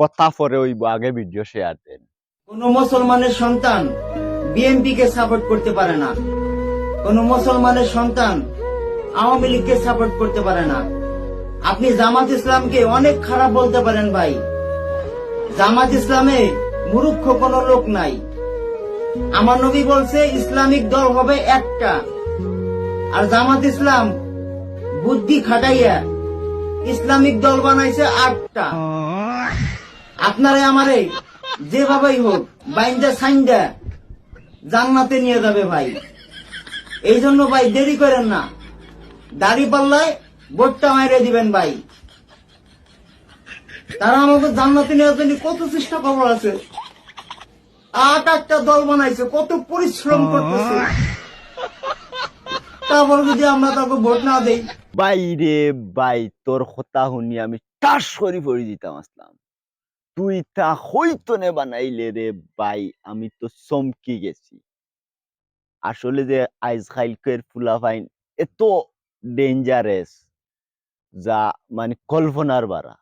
কথা পরে হইব, আগে ভিডিও শেয়ার দেন। কোন মুসলমানের সন্তান বিএনপি কে সাপোর্ট করতে পারে না, কোন মুসলমানের সন্তান আওয়ামী লীগকে সাপোর্ট করতে পারে না। আপনি জামাত ইসলামকে অনেক খারাপ বলতে পারেন ভাই, জামাত ইসলামে মূর্খ কোন লোক নাই। আমার নবী বলছে ইসলামিক দল হবে একটা, আর জামাত ইসলাম বুদ্ধি খাটাইয়া ইসলামিক দল বানাইছে 8টা। আপনারে আমারে যেভাবেই হোক বাইন্দা সাইন্দা জান্নাতে নিয়ে যাবে ভাই। এই জন্য ভাই দেরি করেন না, দাড়ি পাল্লায় ভোটটা মাইরে দিবেন ভাই। তারা আমাকে জান্নাতে নেওয়ার জন্য কত চেষ্টা খবর আছে, 8টা দল বানাইছে, কত পরিশ্রম করতেছে, তারপর যদি আমরা তাকে ভোট না দেই। ভাই রে ভাই, তোর কথা শুনি আমি টাস করে পড়ে দিতাম আসলাম। তুই তা হইতো নে বানাইলে রে ভাই, আমি তো চমকি গেছি। আসলে যে আজকালকের ফুলাফাইন এত ডেঞ্জারাস, যা মানে কল্পনার বাড়া।